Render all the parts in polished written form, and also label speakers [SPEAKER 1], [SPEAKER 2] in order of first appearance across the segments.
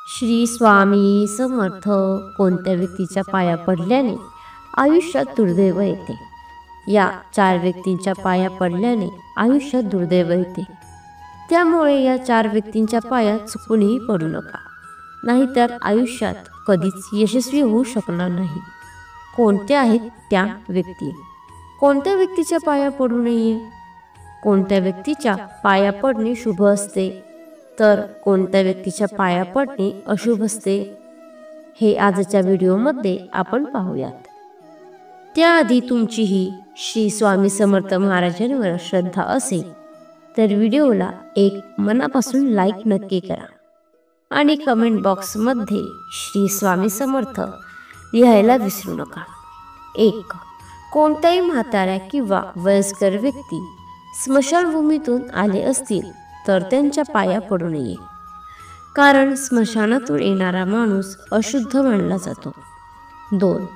[SPEAKER 1] श्री स्वामी समर्थ. कोणत्या व्यक्तीच्या पाया पडल्याने आयुष्यात दुर्दैव येते? या 4 व्यक्तींच्या पाया पडल्याने आयुष्यात दुर्दैव येते. त्यामुळे या 4 व्यक्तींच्या पायात चुकूनही पडू नका, नाहीतर आयुष्यात कधीच यशस्वी होऊ शकणार नाही. कोणत्या आहेत त्या व्यक्ती? कोणत्या व्यक्तीच्या पाया पडू नये? कोणत्या व्यक्तीच्या पाया पडणे शुभ असते, तर कोणत्या व्यक्तीच्या पाया पडणे अशुभ असते, हे आजच्या व्हिडिओमध्ये आपण पाहूयात. त्याआधी तुमचीही श्री स्वामी समर्थ महाराजांवर श्रद्धा असेल तर व्हिडिओला एक मनापासून लाईक नक्की करा आणि कमेंट बॉक्समध्ये श्री स्वामी समर्थ लिहायला विसरू नका. 1. कोणत्याही म्हाताऱ्या किंवा वयस्कर व्यक्ती स्मशानभूमीतून आले असतील तर त्यांच्या पाया पडू नये, कारण स्मशानातून येणारा माणूस अशुद्ध मानला जातो. 2.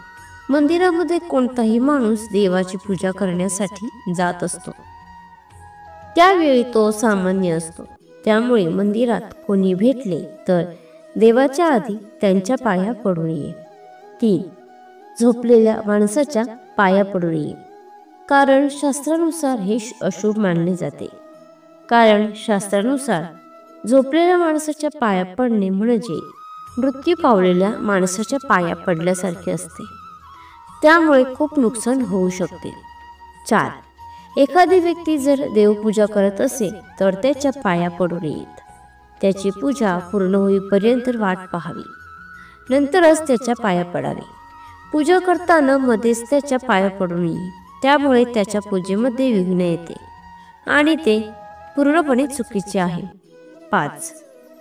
[SPEAKER 1] मंदिरामध्ये कोणताही माणूस देवाची पूजा करण्यासाठी जात असतो, त्यावेळी तो सामान्य असतो. त्यामुळे मंदिरात कोणी भेटले तर देवाच्या आधी त्यांच्या पाया पडू नये. 3. झोपलेल्या माणसाच्या पाया पडू नये, कारण शास्त्रानुसार हे अशुभ मानले जाते. कारण शास्त्रानुसार झोपलेल्या माणसाच्या पाया पडणे म्हणजे मृत्यू पावलेल्या माणसाच्या पाया पडल्यासारखे असते, त्यामुळे खूप नुकसान होऊ शकते. 4. एखादी व्यक्ती जर देवपूजा करत असेल तर त्याच्या पाया पडू नयेत. त्याची पूजा पूर्ण होईपर्यंत वाट पाहावी, नंतरच त्याच्या पाया पडावे. पूजा करताना मध्येच त्याच्या पाया पडू नये, त्यामुळे त्याच्या पूजेमध्ये विघ्न येते आणि ते पूर्णपणे चुकीचे आहे. 5.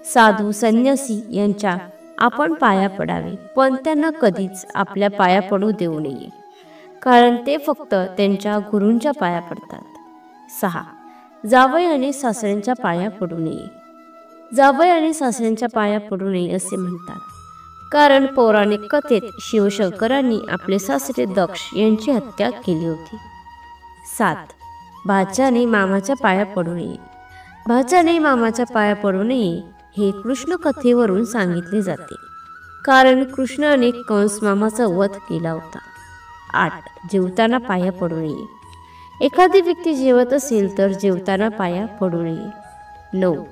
[SPEAKER 1] साधू संन्यासी यांच्या आपण पाया पडावे, पण त्यांना कधीच आपल्या पाया पडू देऊ नये, कारण ते फक्त त्यांच्या गुरूंच्या पाया पडतात. 6. जावई आणि सासऱ्यांच्या पाया पडू नये. जावई आणि सासऱ्यांच्या पाया पडू नये असे म्हणतात, कारण पौराणिक कथेत शिवशंकरांनी आपले सासरे दक्ष यांची हत्या केली होती. 7. भाच्याने मामाच्या पाया पडू नये. भाच्याने मामाच्या पाया पडू नये हे कृष्ण कथेवरून सांगितले जाते, कारण कृष्णाने कंस मामाचा वध केला होता. 8. जेवताना पाया पडू नये. एखादी व्यक्ती जेवत असेल तर जेवताना पाया पडू नये. 9.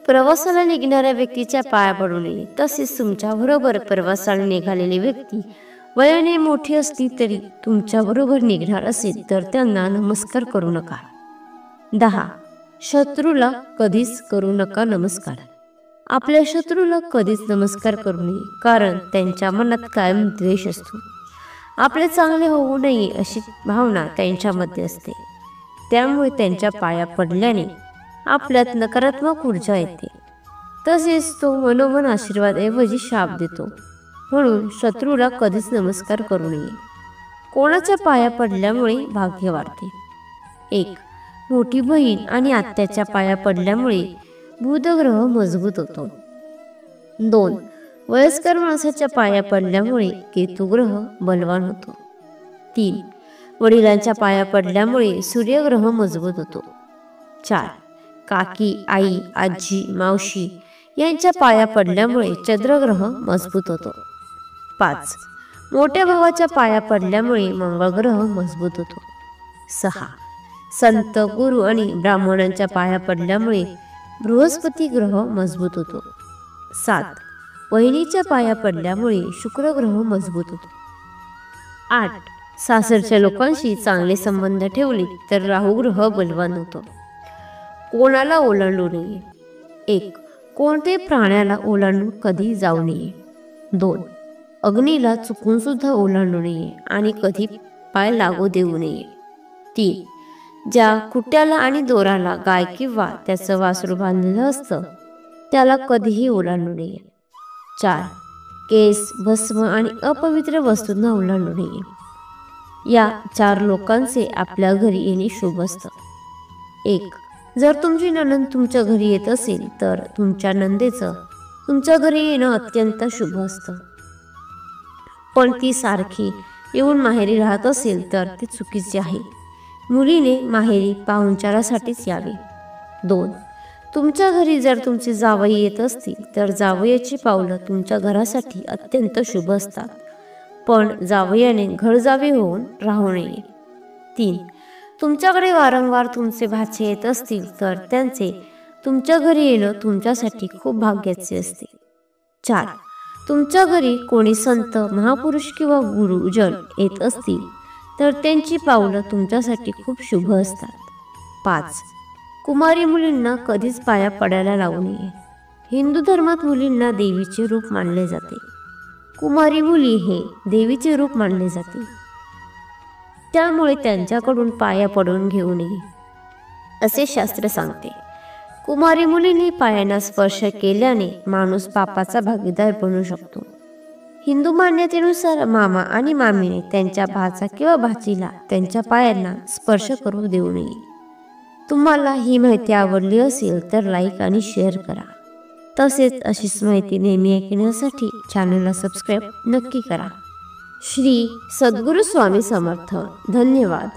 [SPEAKER 1] प्रवासाला निघणाऱ्या व्यक्तीच्या पाया पडू नये. तसेच तुमच्याबरोबर प्रवासाला निघालेली व्यक्ती वयाने मोठी असली तरी तुमच्याबरोबर निघणार असेल तर त्यांना नमस्कार करू नका. 10. शत्रूला कधीच करू नका नमस्कार. आपल्या शत्रूला कधीच नमस्कार करू नये, कारण त्यांच्या मनात कायम द्वेष असतो. आपले चांगले होऊ नये अशी भावना त्यांच्यामध्ये असते, त्यामुळे त्यांच्या पाया पडल्याने आपल्यात नकारात्मक ऊर्जा येते. तसेच तो मनोमन आशीर्वादाऐवजी शाप देतो. म्हणून शत्रूला कधीच नमस्कार करू नये. कोणाच्या पाया पडल्यामुळे भाग्य वाढते? 1. मोठी बहीण आणि आत्याच्या पाया पडल्यामुळे बुधग्रह मजबूत होतो. 2. वयस्कर माणसाच्या पाया पडल्यामुळे केतुग्रह बलवान होतो. 3. वडिलांच्या पाया पडल्यामुळे सूर्यग्रह मजबूत होतो. 4. काकी, आई, आजी, मावशी यांच्या पाया पडल्यामुळे चंद्रग्रह मजबूत होतो. 5. मोठ्या भावाच्या पाया पडल्यामुळे मंगळग्रह मजबूत होतो. 6. संत, गुरु आणि ब्राह्मणांच्या पाया पडल्यामुळे बृहस्पती ग्रह मजबूत होतो. 7. वहिनीच्या पाया पडल्यामुळे शुक्र ग्रह मजबूत होतो. 8. सासरच्या लोकांशी चांगले संबंध ठेवले तर राहू ग्रह बलवान होतो. कोणाला ओलांडू नये. 1. कोणत्याही प्राण्याला ओलांडून कधी जाऊ नये. 2. अग्नीला चुकून सुद्धा ओलांडू नये आणि कधी पाय लागू देऊ नये. 3. ज्या खुट्याला आणि दोराला गाय किंवा त्याचं वासरू बांधलेलं असतं त्याला कधीही ओलांडू नये. 4. केस, भस्म आणि अपवित्र वस्तूंना ओलांडू नये. या 4 लोकांचे आपल्या घरी येणे शुभ असतं. 1. जर तुमची नणंद तुमच्या घरी येत असेल तर तुमच्या नंदेचं तुमच्या घरी येणं अत्यंत शुभ असतं, पण ती सारखी येऊन माहेरी राहत असेल तर ते चुकीचे आहे. मुलीने माहेरी पाहुणचारासाठीच यावे. 2. तुमच्या घरी जर तुमचे जावई येत असतील तर जावयाची पावलं तुमच्या घरासाठी अत्यंत शुभ असतात, पण जावयाने घर जावे होऊन राहू नये. 3. तुमच्याकडे वारंवार तुमचे भाचे येत असतील तर त्यांचे तुमच्या घरी येणं तुमच्यासाठी खूप भाग्याचे असते. 4. तुमच्या घरी कोणी संत, महापुरुष किंवा गुरुजन येत असतील तर त्यांची पावलं तुमच्यासाठी खूप शुभ असतात. 5. कुमारी मुलींना कधीच पाया पडायला लावू नये. हिंदू धर्मात मुलींना देवीचे रूप मानले जाते. कुमारी मुली हे देवीचे रूप मानले जाते, त्यामुळे त्यांच्याकडून पाया पडून घेऊ नये असे शास्त्र सांगते. कुमारी मुलींनी पायांना स्पर्श केल्याने माणूस पापाचा भागीदार बनू शकतो. हिंदू मान्यतेनुसार मामा आणि मामीने त्यांच्या भाचा किंवा भाचीला त्यांच्या पायांना स्पर्श करू देऊ नये. तुम्हाला ही माहिती आवडली असेल तर लाईक आणि शेअर करा. तसेच अशीच माहिती नेहमी ऐकण्यासाठी चॅनलला सबस्क्राईब नक्की करा. श्री सद्गुरू स्वामी समर्थ. धन्यवाद.